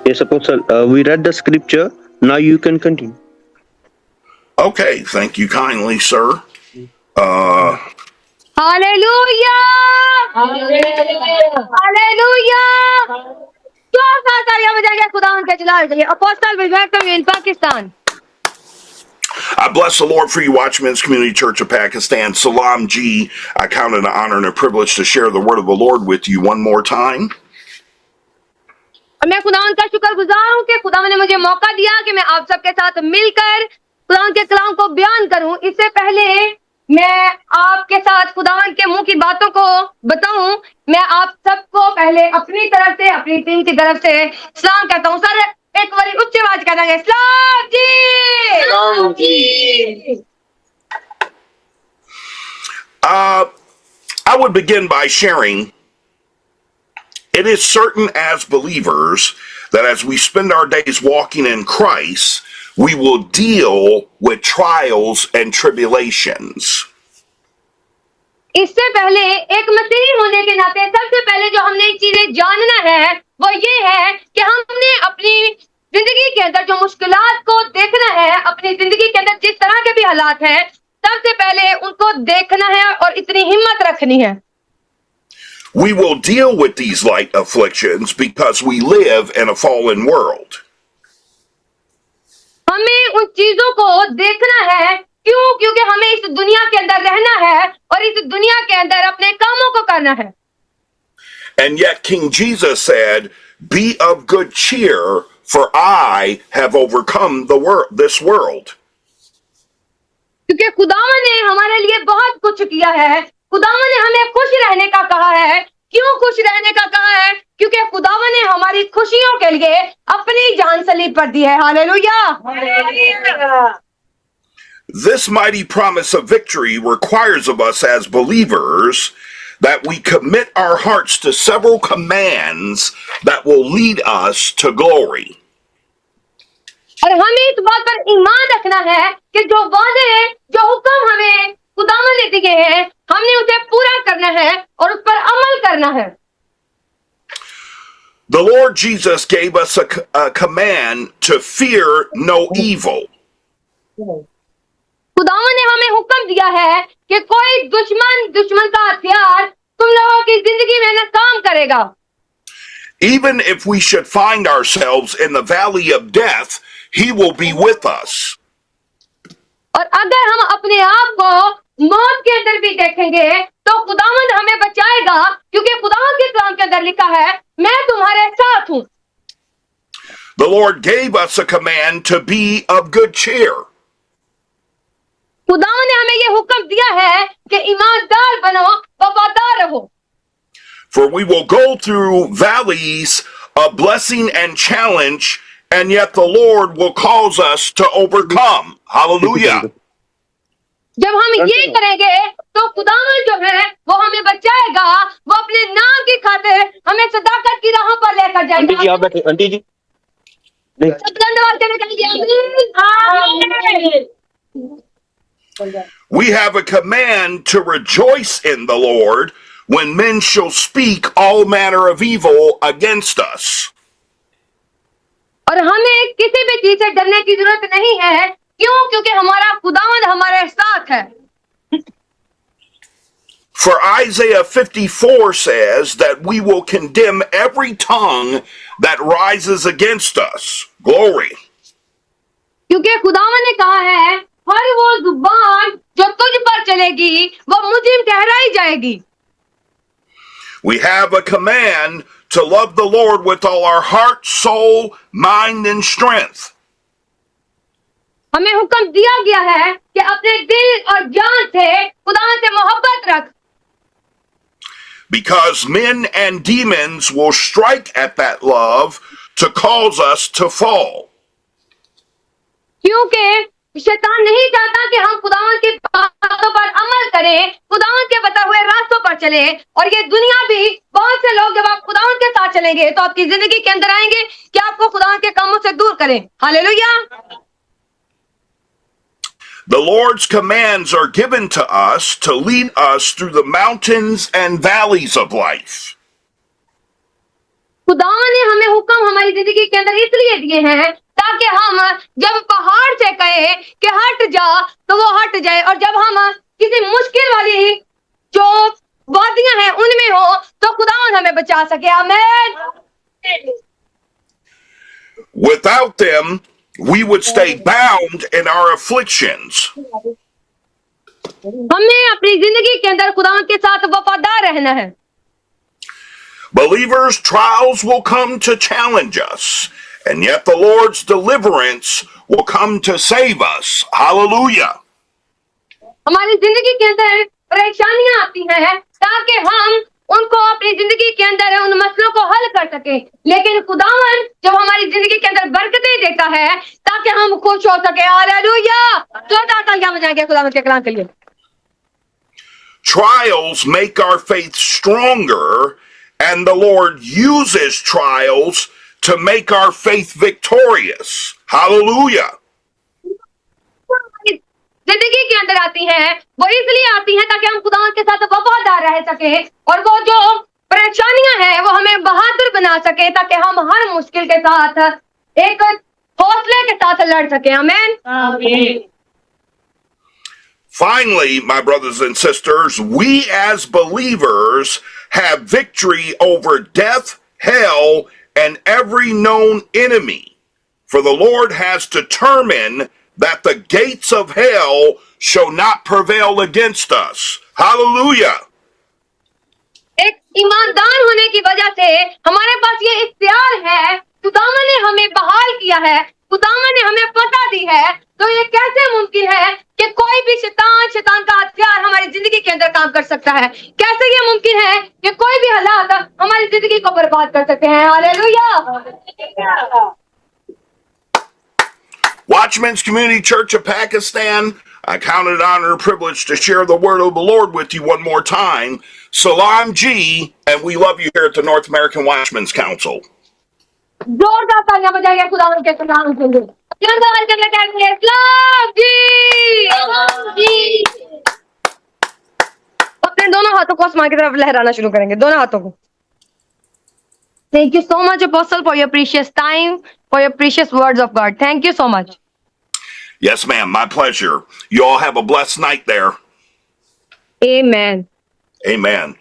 Yes, Apostle. We read the scripture. Now you can continue. Okay, thank you kindly, sir. Hallelujah hallelujah जोर से तालियां बजाएंगे खुदा उनके जलाल के लिए apostle will welcome you in Pakistan I bless the Lord for you, Watchmen's Community Church of Pakistan. Salam G. I count it an honor and a privilege to share the word of the Lord with you one more time. और मैं खुदावन का शुक्रगुजार हूँ कि खुदावन ने मुझे मौका दिया कि मैं आप सबके साथ मिलकर खुदावन के कलाम को बयान करूं। इससे पहले मैं आपके साथ खुदावन के मुंह की बातों को बताऊं, मैं आप सबको पहले अपनी तरफ से, अपनी टीम की तरफ से सलाम कहता हूं। सर एक बारी उच्च आवाज कह देंगे, सलाम जी, सलाम जी। I would begin by sharing, it is certain as believers that as we spend our days walking in Christ, we will deal with trials and tribulations. इससे पहले एक मसीही होने के नाते सबसे पहले जो हमने चीजें जानना है वो ये है कि हमने अपनी जिंदगी के अंदर जो मुश्किलात को देखना है, अपनी जिंदगी के अंदर जिस तरह के भी हालात हैं, सबसे पहले उनको देखना है और इतनी हिम्मत रखनी है। We will deal with these light afflictions because we live in a fallen world. हमें उन चीजों को देखना है, क्यों? क्योंकि हमें इस दुनिया के अंदर रहना है और इस दुनिया के अंदर अपने कामों को करना है। And yet King Jesus said, "Be of good cheer, for I have overcome this world." क्योंकि खुदावन ने हमारे लिए बहुत कुछ किया है। खुदावन ने हमें खुश रहने का कहा है। क्यों खुश रहने का कहा है? क्योंकि खुदावन ने हमारी खुशियों के लिए अपनी जान सलीब पर दी है। Hallelujah. This mighty promise of victory requires of us as believers that we commit our hearts to several commands that will lead us to glory. और हमें इस बात पर ईमान रखना है कि जो वादे, जो हुक्म हमें खुदावन ने दिए हैं, हमने उसे पूरा करना है और उस पर अमल करना है। The Lord Jesus gave us a command to fear no evil. खुदावन ने हमें हुक्म दिया है कि कोई दुश्मन का हथियार तुम लोगों की जिंदगी में न काम करेगा। Even if we should find ourselves in the valley of death, He will be with us. और अगर हम अपने आप को मौत के अंदर भी देखेंगे तो खुदावंद हमें बचाएगा, क्योंकि खुदावंद के कलाम के अंदर लिखा है, मैं तुम्हारे साथ हूं। The Lord gave us a command to be of good cheer. खुदावंद ने हमें ये हुक्म दिया है कि ईमानदार बनो, वफादार रहो। For we will go through valleys of blessing and challenge, and yet the Lord will cause us to overcome. Hallelujah. जब हम ये करेंगे तो खुदावंद जो है वो हमें बचाएगा, वो अपने नाम की खातिर हमें सदाकत की राहों पर लेकर जाएगा। आंटी जी आप बैठे, आंटी जी नहीं। सब धन्यवाद देने के लिए। We have a command to rejoice in the Lord when men shall speak all manner of evil against us. और हमें किसी भी चीज से डरने की जरूरत नहीं है। क्यों? क्योंकि हमारा खुदावंद हमारे साथ है। For Isaiah 54 says that we will condemn every tongue that rises against us. Glory. क्योंकि खुदावंद ने कहा है, हर वो जुबान जो तुझ पर चलेगी वो मुझे ठहराई जाएगी। We have a command to love the Lord with all our heart, soul, mind, and strength. हमें हुक्म दिया गया है कि अपने दिल और जान से खुदावंद से मोहब्बत रख। Because men and demons will strike at that love to cause us to fall. क्योंकि शैतान नहीं चाहता कि हम खुदावंद की बातों पर अमल करें, खुदावंद के बताए हुए रास्तों पर चले। और ये दुनिया भी, बहुत से लोग जब आप खुदावंद के साथ चलेंगे तो आपकी जिंदगी के अंदर आएंगे कि आपको खुदावंद के कामों से दूर करें। Hallelujah. The Lord's commands are given to us to lead us through the mountains and valleys of life. खुदावन ने हमें हुक्म हमारी जिंदगी के अंदर इसलिए दिए हैं ताकि हम जब पहाड़ से कहे कि हट जा तो वो हट जाए, और जब हम किसी मुश्किल वाली जो वादियां हैं उनमें हो तो खुदावन हमें बचा सके। आमीन। Without them, we would stay bound in our afflictions. हमें अपनी जिंदगी के अंदर खुदावन के साथ वफादार रहना है। Believers, trials will come to challenge us, and yet the Lord's deliverance will come to save us. Hallelujah. हमारी जिंदगी के अंदर परेशानियां आती हैं ताकि हम उनको अपनी जिंदगी के अंदर उन मसलों को हल कर सके, लेकिन खुदावन जब हमारी जिंदगी के अंदर बरकतें देता है ताकि हम खुश हो सके। हालेलुया। तो तालियां बजाएंगे खुदावन के कलाम के लिए। Trials make our faith stronger, and the Lord uses trials to make our faith victorious. Hallelujah. जिंदगी के अंदर आती हैं, वो इसलिए आती हैं ताकि हम खुदावन के साथ वफादार रह सके, और वो जो परेशानियां हैं वो हमें बहादुर बना सके ताकि हम हर मुश्किल के साथ एक हौसले के साथ लड़ सके। आमीन। Finally, my brothers and sisters, we as believers have victory over death, hell, and every known enemy. For the Lord has determined that the gates of hell shall not prevail against us. Hallelujah. एक ईमानदार होने की वजह से हमारे पास ये इख्तियार है, खुदावन ने हमें बहाल किया है, खुदावन ने हमें पता दी है। तो ये कैसे मुमकिन है कि कोई भी शैतान का हथियार हमारी जिंदगी के अंदर काम कर सकता है? कैसे ये मुमकिन है कि कोई भी हालात हमारी जिंदगी को बर्बाद कर सकते हैं? Hallelujah. Watchmen's Community Church of Pakistan, I count it an honor and privilege to share the word of the Lord with you one more time. Salam G, and we love you here at the North American Watchmen's Council. जोरदार तालियां बजाइए खुदावन के कलाम के लिए। जोरदार करके कहेंगे सलाम जी। अपने दोनों हाथों को आसमान की तरफ लहराना शुरू करेंगे, दोनों हाथों को। Thank you so much, Apostle, for your precious time, for your precious words of God. Thank you so much. Yes, ma'am, my pleasure. You all have a blessed night there. Amen. Amen.